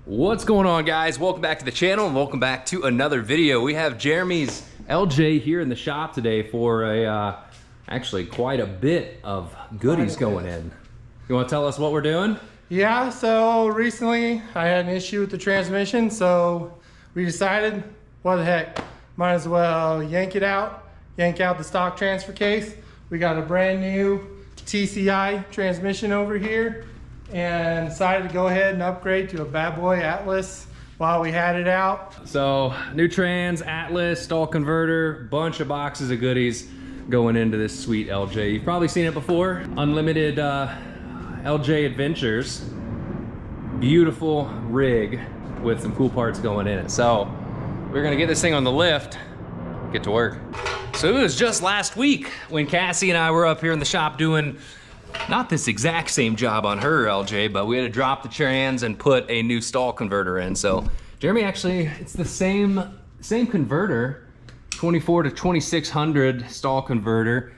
What's going on, guys? Welcome back to the channel and welcome back to another video. We have Jeremy's LJ here in the shop today for actually quite a bit of goodies going in. You want to tell us what we're doing? Yeah, so recently I had an issue with the transmission, so we decided, what the heck, might as well yank out the stock transfer case. We got a brand new TCI transmission over here and decided to go ahead and upgrade to a bad boy Atlas while we had it out. So new trans, Atlas, stall converter, bunch of boxes of goodies going into this sweet LJ. You've probably seen it before. Unlimited LJ Adventures. Beautiful rig with some cool parts going in it. So we're gonna get this thing on the lift, get to work. So it was just last week when Cassie and I were up here in the shop doing not this exact same job on her LJ, but we had to drop the trans and put a new stall converter in. So Jeremy, actually, it's the same converter, 24 to 2600 stall converter.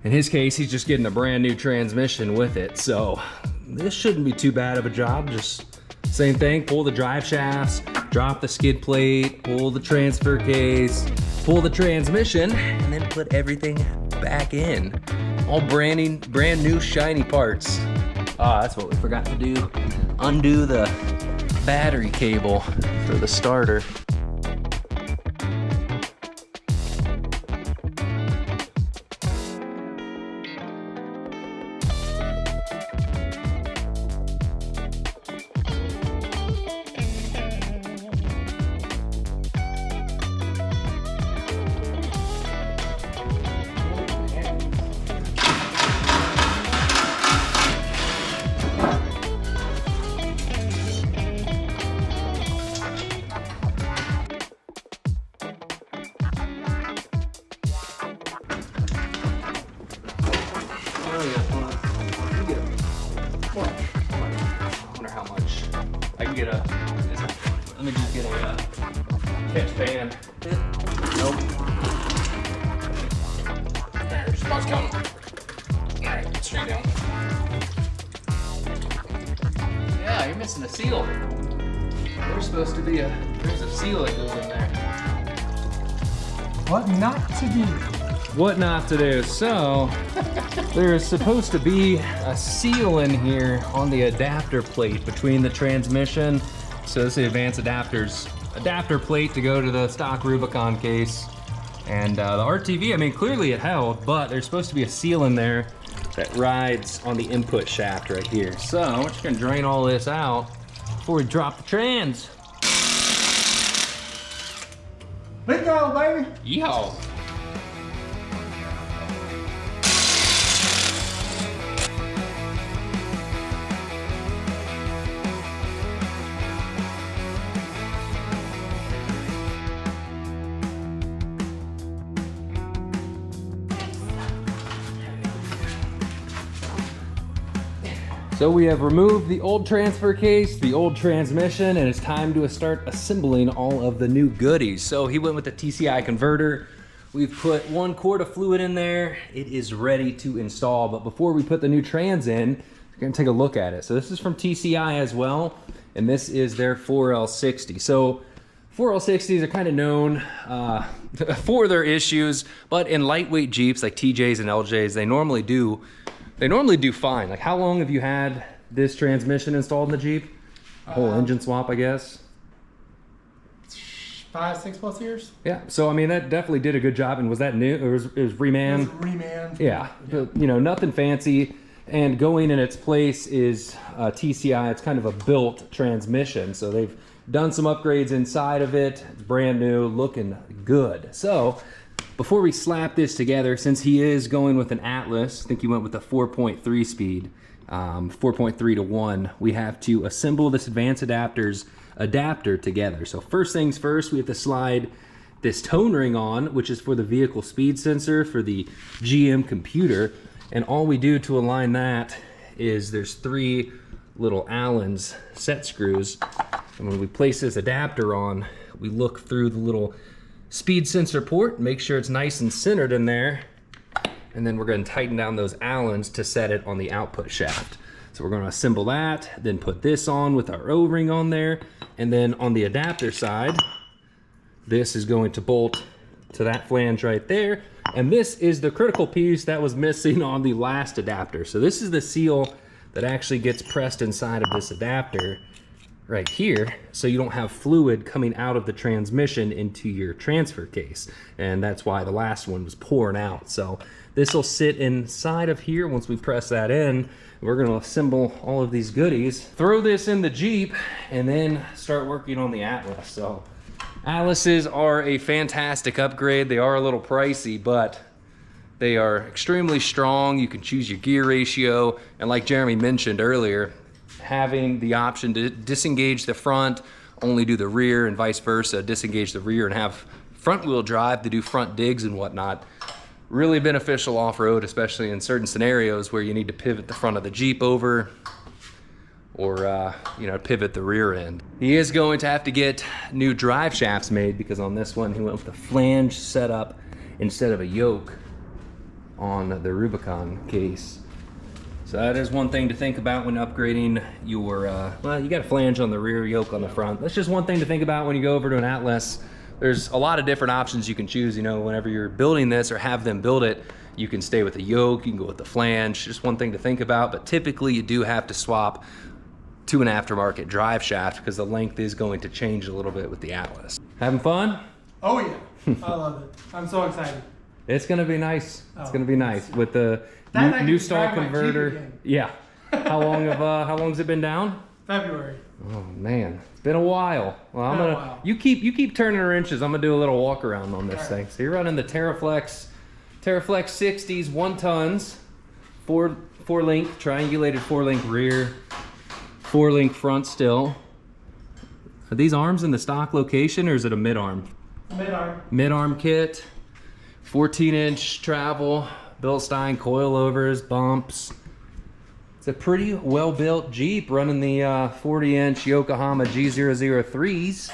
In his case, he's just getting a brand new transmission with it. So this shouldn't be too bad of a job. Just same thing, pull the drive shafts, drop the skid plate, pull the transfer case, pull the transmission, and then put everything back in. All brand new shiny parts. That's what we forgot to do. Undo the battery cable for the starter. Let me just get a catch pan. Nope. There's spots coming. Alright, straight down. Yeah, you're missing a seal. There's supposed to be there's a seal that goes in there. What not to do? What not to do. So, there's supposed to be a seal in here on the adapter plate between the transmission. So this is the advanced adapter plate to go to the stock Rubicon case. And the RTV, I mean, clearly it held, but there's supposed to be a seal in there that rides on the input shaft right here. So we're just gonna drain all this out before we drop the trans. Let go, baby. Yeehaw. So we have removed the old transfer case, the old transmission, and it's time to start assembling all of the new goodies. So he went with the TCI converter. We've put 1 quart of fluid in there. It is ready to install, but before we put the new trans in, we're gonna take a look at it. So this is from TCI as well, and this is their 4L60. So 4L60s are kind of known for their issues, but in lightweight Jeeps like TJs and LJs, they normally do fine. Like, how long have you had this transmission installed in the Jeep? Whole engine swap, I guess. 5, 6 plus years. Yeah, so I mean, that definitely did a good job. And was that new? It was reman? It was reman. Yeah, but, you know, nothing fancy. And going in its place is TCI. It's kind of a built transmission. So they've done some upgrades inside of it. It's brand new, looking good. So before we slap this together, since he is going with an Atlas, I think he went with a 4.3 speed, 4.3 to 1, we have to assemble this advanced adapter together. So first things first, we have to slide this tone ring on, which is for the vehicle speed sensor for the GM computer. And all we do to align that is there's 3 little Allen's set screws. And when we place this adapter on, we look through the little speed sensor port, make sure it's nice and centered in there, and then we're going to tighten down those Allens to set it on the output shaft. So we're gonna assemble that, then put this on with our O-ring on there. And then on the adapter side, this is going to bolt to that flange right there. And this is the critical piece that was missing on the last adapter. So this is the seal that actually gets pressed inside of this adapter right here, so you don't have fluid coming out of the transmission into your transfer case. And that's why the last one was pouring out. So this will sit inside of here. Once we press that in, we're gonna assemble all of these goodies, throw this in the Jeep, and then start working on the Atlas. So Atlases are a fantastic upgrade. They are a little pricey, but they are extremely strong. You can choose your gear ratio. And like Jeremy mentioned earlier, having the option to disengage the front, only do the rear, and vice versa, disengage the rear and have front wheel drive to do front digs and whatnot. Really beneficial off-road, especially in certain scenarios where you need to pivot the front of the Jeep over or you know, pivot the rear end. He is going to have to get new drive shafts made because on this one he went with the flange setup instead of a yoke on the Rubicon case. So that is one thing to think about when upgrading your, well, you got a flange on the rear, yoke on the front. That's just one thing to think about when you go over to an Atlas. There's a lot of different options you can choose. You know, whenever you're building this or have them build it, you can stay with the yoke, you can go with the flange. Just one thing to think about, but typically you do have to swap to an aftermarket drive shaft because the length is going to change a little bit with the Atlas. Having fun? Oh yeah, I love it. I'm so excited. It's gonna be nice. It's gonna be nice with the new stall converter. Yeah. How long's it been down? February. Oh man, it's been a while. Well, I'm gonna. You keep turning her inches. I'm gonna do a little walk around on this thing. So you're running the TerraFlex 60s 1 tons, four link triangulated 4-link rear, 4-link front still. Are these arms in the stock location or is it a mid-arm? Mid-arm. Mid-arm kit. 14-inch travel, Bilstein coilovers, bumps. It's a pretty well-built Jeep running the 40-inch Yokohama G003s.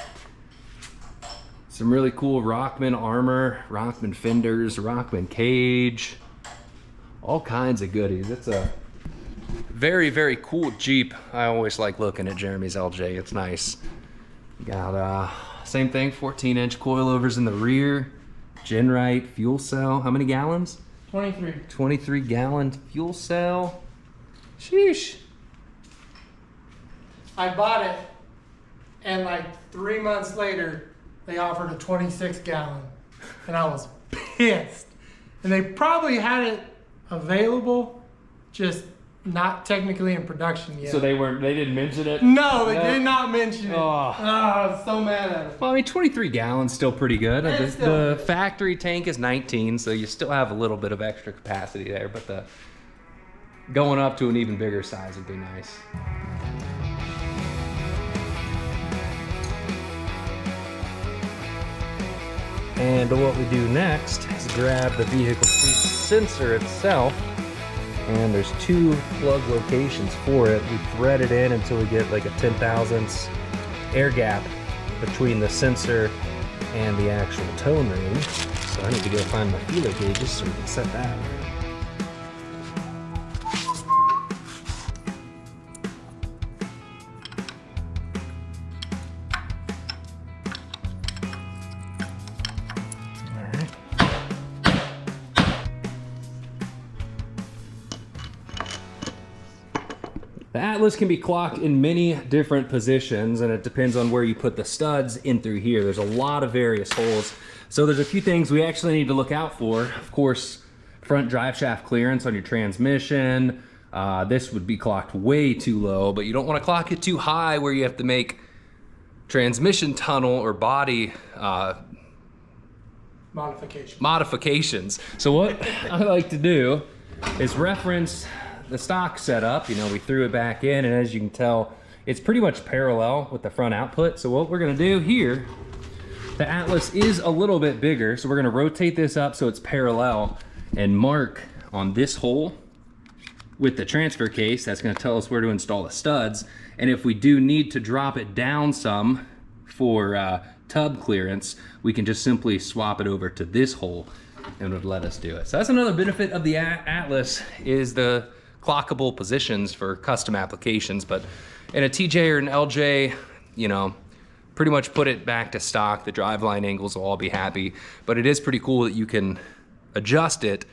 Some really cool Rockman armor, Rockman fenders, Rockman cage, all kinds of goodies. It's a very, very cool Jeep. I always like looking at Jeremy's LJ. It's nice. Got same thing, 14-inch coilovers in the rear. Genrite fuel cell. How many gallons? 23. 23 gallon fuel cell. Sheesh. I bought it, and like 3 months later, they offered a 26 gallon, and I was pissed. And they probably had it available, just not technically in production yet. So they didn't mention it? No, they did not mention it. Oh. I was so mad at it. Well, I mean, 23 gallons still pretty good. It's still The good. factory tank is 19, so you still have a little bit of extra capacity there, but the going up to an even bigger size would be nice. And what we do next is grab the vehicle sensor itself. And there's 2 plug locations for it. We thread it in until we get like a 10 thousandths air gap between the sensor and the actual tone ring. So I need to go find my feeler gauges so we can set that. The Atlas can be clocked in many different positions, and it depends on where you put the studs in through here. There's a lot of various holes. So there's a few things we actually need to look out for. Of course, front drive shaft clearance on your transmission. This would be clocked way too low, but you don't want to clock it too high where you have to make transmission tunnel or body modifications. So what I like to do is reference the stock setup. You know, we threw it back in, and as you can tell, it's pretty much parallel with the front output. So what we're gonna do here, the Atlas is a little bit bigger, so we're gonna rotate this up so it's parallel and mark on this hole with the transfer case. That's gonna tell us where to install the studs. And if we do need to drop it down some for tub clearance, we can just simply swap it over to this hole and it would let us do it. So that's another benefit of the Atlas, is the clockable positions for custom applications, but in a TJ or an LJ, you know, pretty much put it back to stock. The driveline angles will all be happy, but it is pretty cool that you can adjust it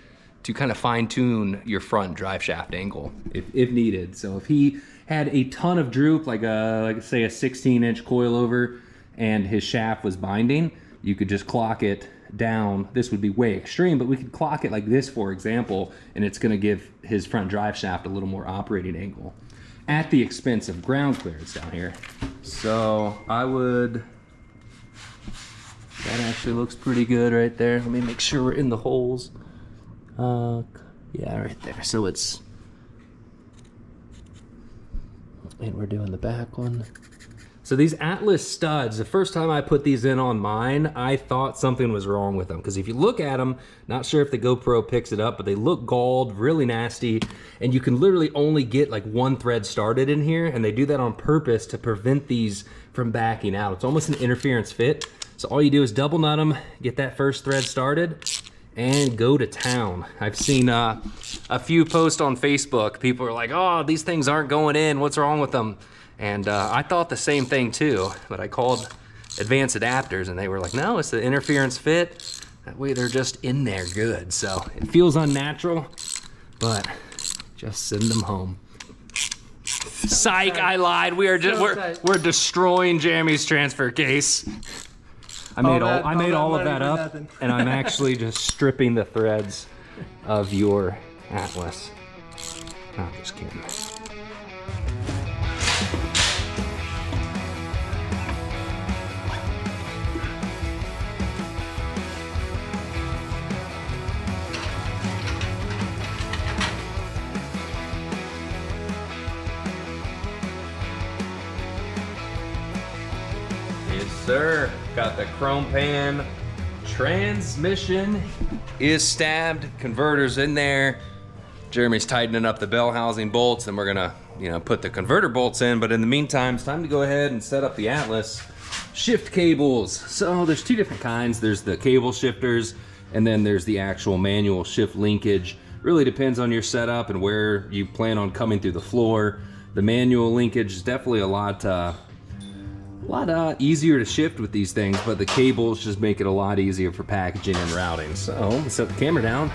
to kind of fine tune your front drive shaft angle if needed. So if he had a ton of droop, like say a 16-inch coilover, and his shaft was binding, you could just clock it down. This would be way extreme, but we could clock it like this, for example, and it's gonna give his front drive shaft a little more operating angle at the expense of ground clearance down here. So I would, that actually looks pretty good right there. Let me make sure we're in the holes. Yeah, right there. So it's, and we're doing the back one. So these Atlas studs, the first time I put these in on mine, I thought something was wrong with them. Because if you look at them, not sure if the GoPro picks it up, but they look galled, really nasty. And you can literally only get like one thread started in here. And they do that on purpose to prevent these from backing out. It's almost an interference fit. So all you do is double nut them, get that first thread started, and go to town. I've seen a few posts on Facebook. People are like, oh, these things aren't going in. What's wrong with them? And I thought the same thing too, but I called Advanced Adapters and they were like, no, it's the interference fit. That way they're just in there good. So it feels unnatural, but just send them home. Psych, I lied. We're destroying Jeremy's transfer case. I made all of that up, and I'm actually just stripping the threads of your Atlas. No, I'm just kidding. Yes, sir. Got the chrome pan. Transmission is stabbed. Converter's in there. Jeremy's tightening up the bell housing bolts, and we're gonna, you know, put the converter bolts in. But in the meantime, it's time to go ahead and set up the Atlas shift cables. So there's two different kinds. There's the cable shifters, and then there's the actual manual shift linkage. Really depends on your setup and where you plan on coming through the floor. The manual linkage is definitely a lot easier to shift with these things, but the cables just make it a lot easier for packaging and routing. So let's set the camera down.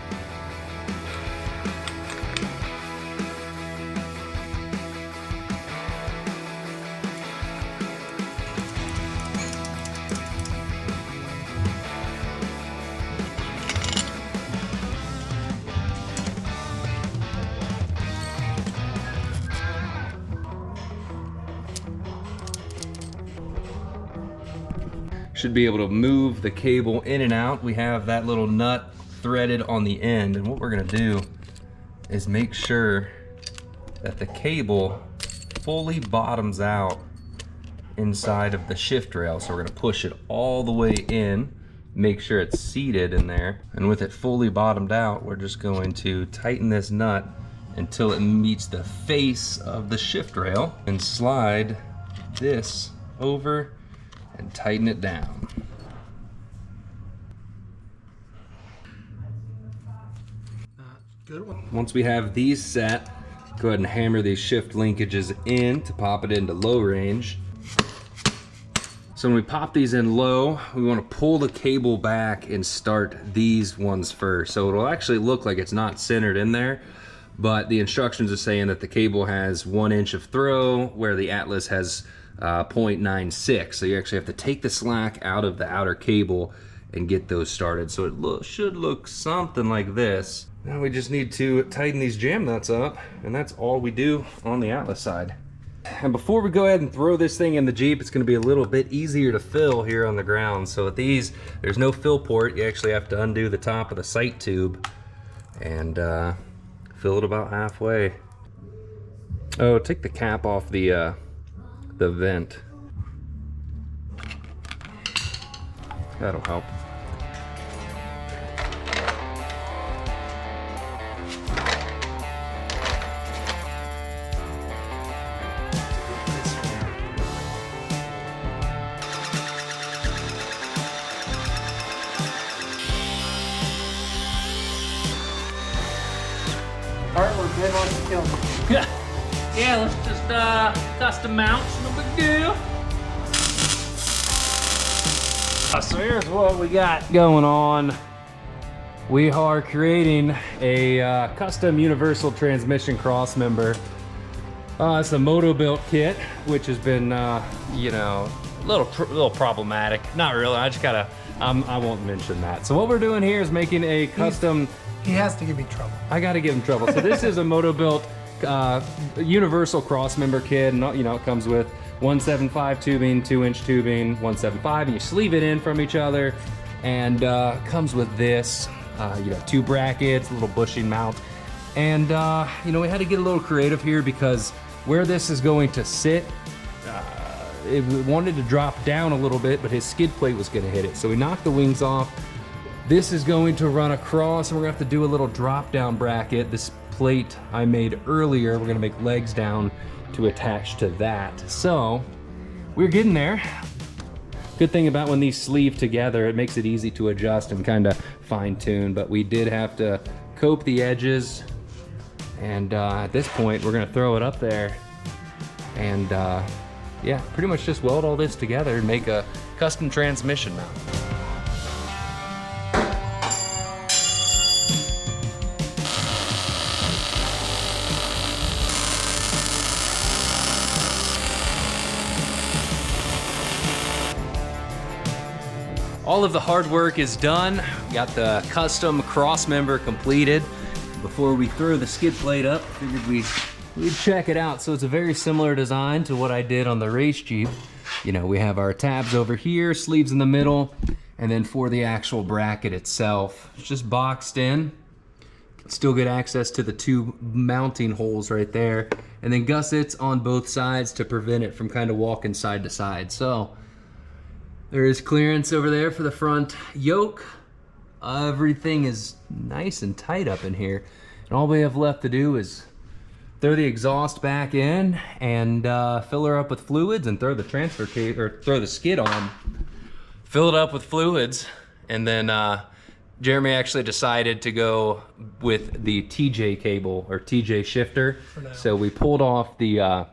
Should be able to move the cable in and out. We have that little nut threaded on the end, and what we're gonna do is make sure that the cable fully bottoms out inside of the shift rail. So we're gonna push it all the way in, make sure it's seated in there, and with it fully bottomed out, we're just going to tighten this nut until it meets the face of the shift rail and slide this over and tighten it down. Good one. Once we have these set, go ahead and hammer these shift linkages in to pop it into low range. So when we pop these in low, we want to pull the cable back and start these ones first. So it'll actually look like it's not centered in there, but the instructions are saying that the cable has 1 inch of throw where the Atlas has 0.96. So you actually have to take the slack out of the outer cable and get those started. So it should look something like this. Now we just need to tighten these jam nuts up, and that's all we do on the Atlas side. And before we go ahead and throw this thing in the Jeep, it's gonna be a little bit easier to fill here on the ground. So with these, there's no fill port. You actually have to undo the top of the sight tube and fill it about halfway. Oh, take the cap off the vent. That'll help. Artwork Red wants to kill me. Yeah, let's just custom mount, no big deal. So here's what we got going on. We are creating a custom universal transmission cross member. It's a moto-built kit, which has been, you know, a little problematic. Not really. I just gotta. I won't mention that. So what we're doing here is making a custom. He has to give me trouble. I gotta give him trouble. So this is a moto-built universal cross member kit, and you know it comes with 175 tubing, 2-inch tubing, 175, and you sleeve it in from each other, and comes with this. You know, 2 brackets, a little bushing mount, and you know, we had to get a little creative here because where this is going to sit, it wanted to drop down a little bit, but his skid plate was going to hit it, so we knocked the wings off. This is going to run across, and we're going to have to do a little drop down bracket. This plate I made earlier, we're going to make legs down to attach to that. So we're getting there. Good thing about when these sleeve together, it makes it easy to adjust and kind of fine tune, but we did have to cope the edges, and at this point we're gonna throw it up there and yeah, pretty much just weld all this together and make a custom transmission mount. All of the hard work is done. We got the custom cross member completed. Before we throw the skid plate up, figured we'd check it out. So it's a very similar design to what I did on the race Jeep. You know, we have our tabs over here, sleeves in the middle, and then for the actual bracket itself, it's just boxed in. Still get access to the 2 mounting holes right there, and then gussets on both sides to prevent it from kind of walking side to side. So there is clearance over there for the front yoke. Everything is nice and tight up in here. And all we have left to do is throw the exhaust back in and fill her up with fluids and throw the transfer case, or throw the skid on. Fill it up with fluids, and then Jeremy actually decided to go with the TJ cable, or TJ shifter. So we pulled off the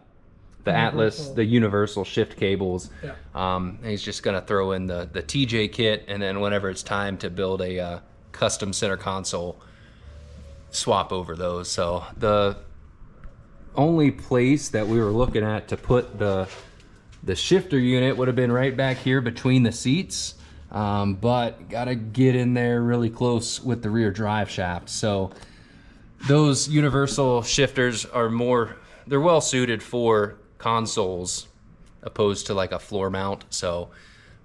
Atlas, the universal shift cables. Yeah. And he's just gonna throw in the TJ kit, and then whenever it's time to build a custom center console, swap over those. So the only place that we were looking at to put the shifter unit would have been right back here between the seats, but gotta get in there really close with the rear drive shaft. So those universal shifters are they're well suited for consoles opposed to like a floor mount, so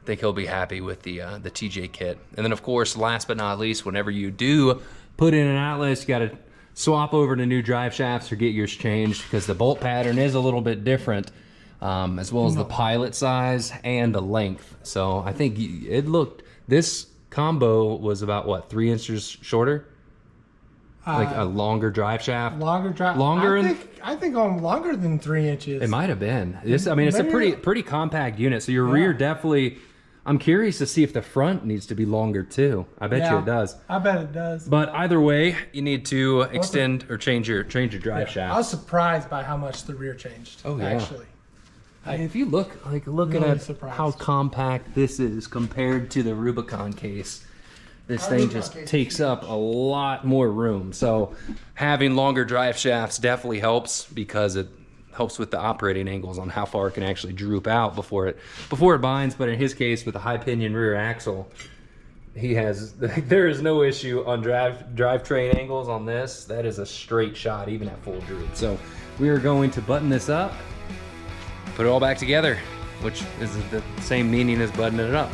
I think he'll be happy with the TJ kit. And then of course, last but not least, whenever you do put in an Atlas, you got to swap over to new drive shafts or get yours changed, because the bolt pattern is a little bit different, as well as the pilot size and the length. So I think this combo was about what, 3 inches shorter? Like a longer drive shaft. I think I'm longer than 3 inches. It might have been. This, I mean, it's a pretty compact unit. So your rear definitely. I'm curious to see if the front needs to be longer too. I bet you it does. I bet it does. But either way, you need to extend or change your drive shaft. I was surprised by how much the rear changed. Oh yeah. Actually. If you looking at how compact this is compared to the Rubicon case. This thing just takes up a lot more room. So having longer drive shafts definitely helps, because it helps with the operating angles on how far it can actually droop out before it binds. But in his case, with the high pinion rear axle, there is no issue on drivetrain angles on this. That is a straight shot even at full droop. So we are going to button this up, put it all back together, which is the same meaning as buttoning it up.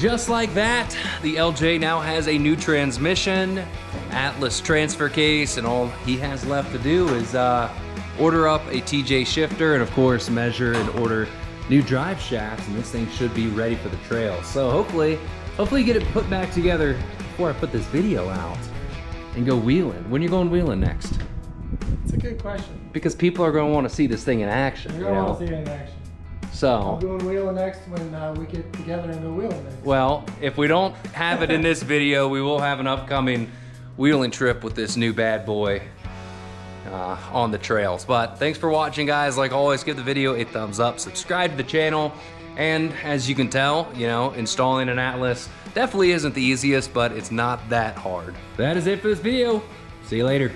just like that, the LJ now has a new transmission, Atlas Transfercase, and all he has left to do is order up a TJ shifter and of course measure and order new drive shafts, and this thing should be ready for the trail. So hopefully get it put back together before I put this video out and go wheeling. When are you going wheeling next? It's a good question. Because people are going to want to see this thing in action. You're going to want to see it in action. So I'm doing wheeling next when we get together and go wheeling next. well, if we don't have it in this video, we will have an upcoming wheeling trip with this new bad boy on the trails. But thanks for watching, guys. Like always, give the video a thumbs up, subscribe to the channel, and as you can tell, you know, installing an Atlas definitely isn't the easiest, but it's not that hard. That is it for this video. See you later.